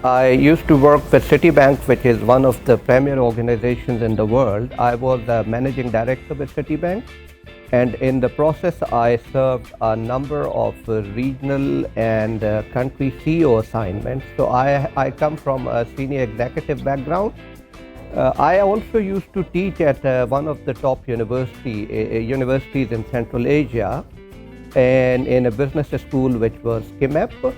I used to work with Citibank, which is one of the premier organizations in the world. I was the managing director with Citibank, and in the process, I served a number of regional and country CEO assignments. So I come from a senior executive background. I also used to teach at one of the top universities in Central Asia, and in a business school which was KIMEP.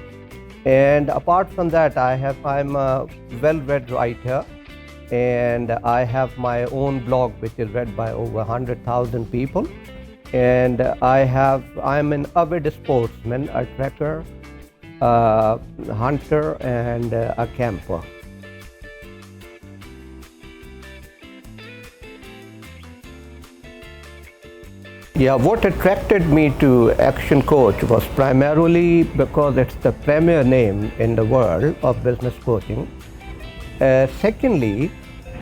And apart from that, I'm a well-read writer, and I have my own blog which is read by over 100,000 people. And I'm an avid sportsman, a trekker, a hunter, and a camper. Yeah, what attracted me to ActionCOACH was primarily because it's the premier name in the world of business coaching. Secondly,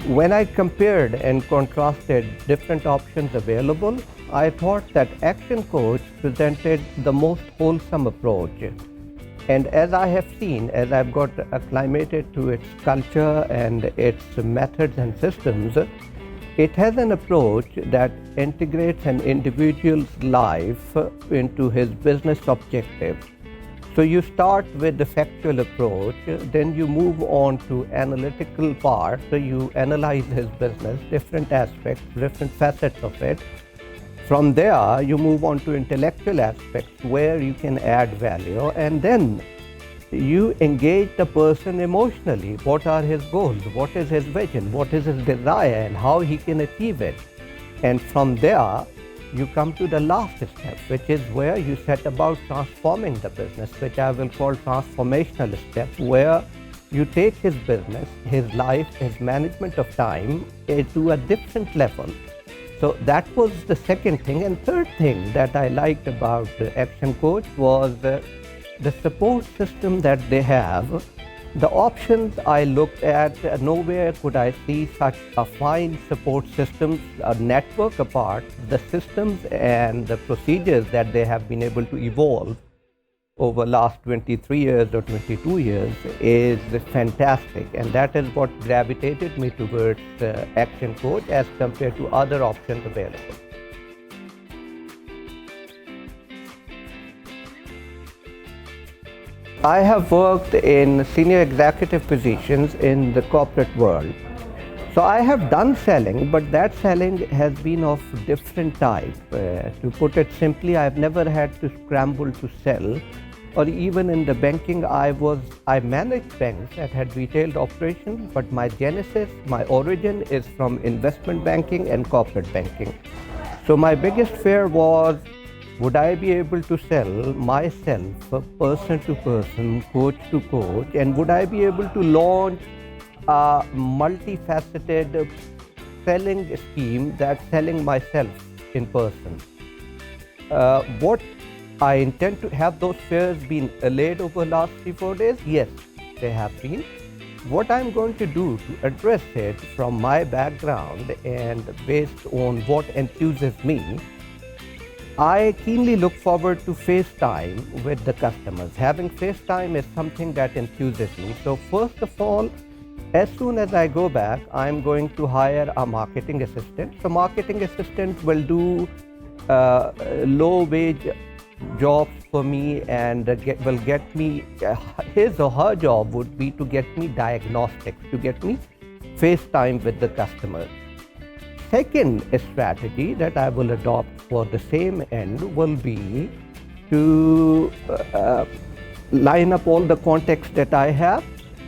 when I compared and contrasted different options available, I thought that ActionCOACH presented the most wholesome approach. And as I have seen, as I've got acclimated to its culture and its methods and systems, it has an approach that integrates an individual's life into his business objective. So you start with the factual approach, then you move on to analytical part. So you analyze his business, different aspects, different facets of it. From there, you move on to intellectual aspects where you can add value, and then you engage the person emotionally. What are his goals? What is his vision? What is his desire, and how he can achieve it? And from there, you come to the last step, which is where you set about transforming the business, which I will call transformational step, where you take his business, his life, his management of time to a different level. So that was the second thing. And third thing that I liked about ActionCOACH was the support system that they have. The options I looked at, nowhere could I see such a fine support system, a network apart. The systems and the procedures that they have been able to evolve over last 23 years or 22 years is fantastic. And that is what gravitated me towards ActionCOACH as compared to other options available. I have worked in senior executive positions in the corporate world. So I have done selling, but that selling has been of different type. To put it simply, I've never had to scramble to sell, or even in the banking, I managed banks that had retail operations, but my genesis, my origin is from investment banking and corporate banking. So my biggest fear was, would I be able to sell myself person to person, coach to coach, and would I be able to launch a multifaceted selling scheme that's selling myself in person? What I intend to have those fears been allayed over the last 3-4 days? Yes, they have been. What I'm going to do to address it from my background and based on what enthuses me, I keenly look forward to FaceTime with the customers. Having FaceTime is something that enthuses me. So first of all, as soon as I go back, I'm going to hire a marketing assistant. So marketing assistant will do low wage jobs for me and will get me, his or her job would be to get me diagnostics, to get me FaceTime with the customer. Second strategy that I will adopt for the same end will be to line up all the contacts that I have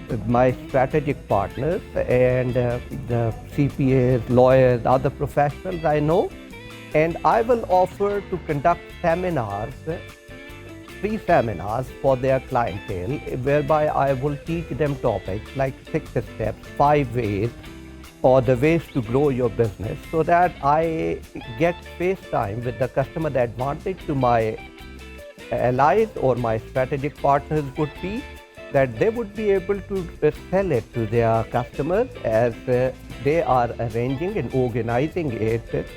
with my strategic partners and the CPAs, lawyers, other professionals I know, and I will offer to conduct seminars, free seminars for their clientele, whereby I will teach them topics like 6 steps, 5 ways, or the ways to grow your business, so that I get FaceTime with the customer. The advantage to my allies or my strategic partners would be that they would be able to sell it to their customers as they are arranging and organizing it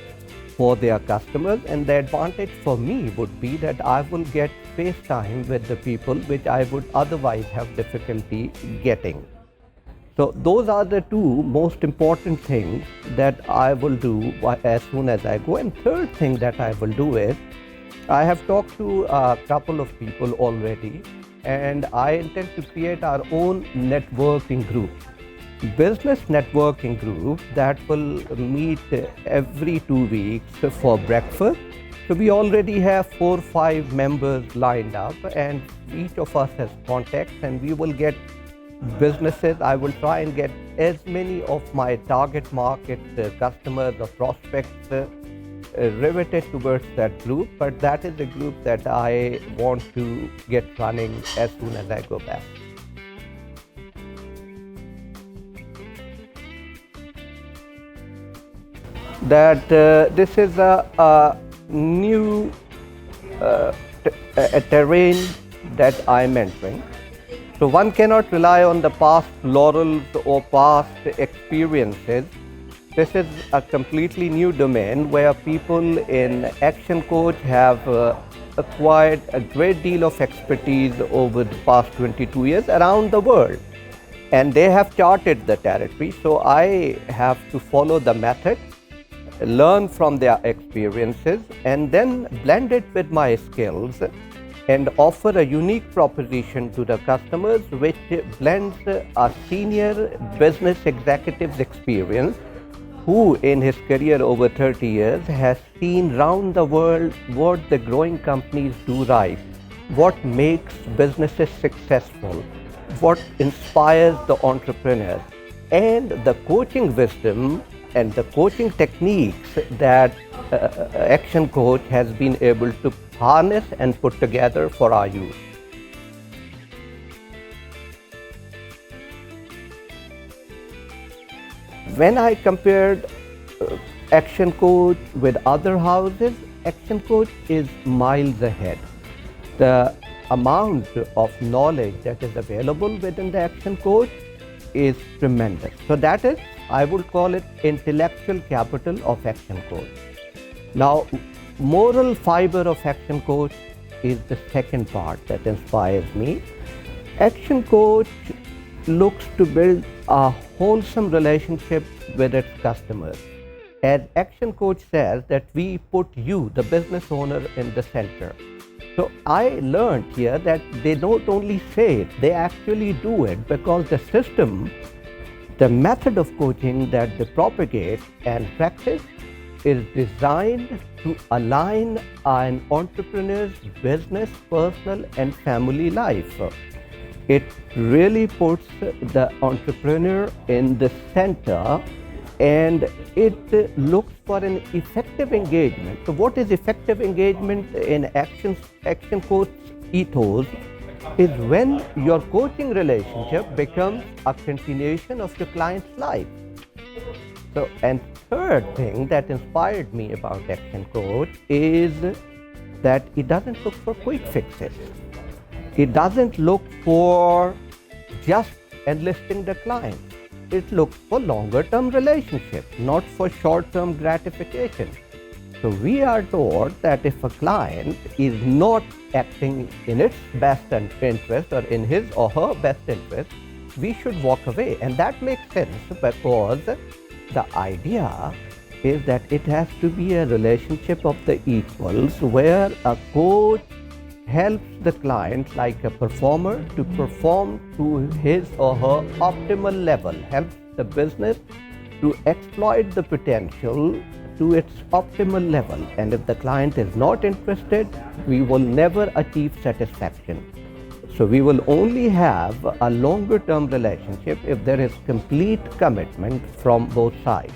for their customers, and the advantage for me would be that I will get face time with the people which I would otherwise have difficulty getting. So those are the two most important things that I will do as soon as I go. And third thing that I will do is, I have talked to a couple of people already, and I intend to create our own networking group, business networking group that will meet every 2 weeks for breakfast. So we already have 4 or 5 members lined up, and each of us has contacts, and we will get businesses. I will try and get as many of my target market customers or prospects riveted towards that group, but that is a group that I want to get running as soon as I go back. That this is a new a terrain that I'm entering. So one cannot rely on the past laurels or past experiences. This is a completely new domain where people in ActionCOACH have acquired a great deal of expertise over the past 22 years around the world. And they have charted the territory. So I have to follow the method, learn from their experiences, and then blend it with my skills and offer a unique proposition to the customers which blends a senior business executive's experience, who in his career over 30 years has seen round the world what the growing companies do right, what makes businesses successful, what inspires the entrepreneurs, and the coaching wisdom and the coaching techniques that ActionCOACH has been able to harness and put together for our youth. When I compared ActionCOACH with other houses, ActionCOACH is miles ahead. The amount of knowledge that is available within the ActionCOACH is tremendous. So that is, I would call it, intellectual capital of ActionCOACH. Now, moral fiber of ActionCOACH is the second part that inspires me. ActionCOACH looks to build a wholesome relationship with its customers. As ActionCOACH says, that we put you, the business owner, in the center. So I learned here that they don't only say it, they actually do it, because the system, the method of coaching that they propagate and practice is designed to align an entrepreneur's business, personal and family life. It really puts the entrepreneur in the center, and it looks for an effective engagement. So what is effective engagement in ActionCOACH ethos is when your coaching relationship becomes a continuation of your client's life. So, and third thing that inspired me about ActionCOACH is that it doesn't look for quick fixes. It doesn't look for just enlisting the client. It looks for longer-term relationships, not for short-term gratification. So we are told that if a client is not acting in its best interest or in his or her best interest, we should walk away. And that makes sense, because the idea is that it has to be a relationship of the equals, where a coach helps the client, like a performer, to perform to his or her optimal level, helps the business to exploit the potential to its optimal level. And if the client is not interested, we will never achieve satisfaction. So we will only have a longer term relationship if there is complete commitment from both sides.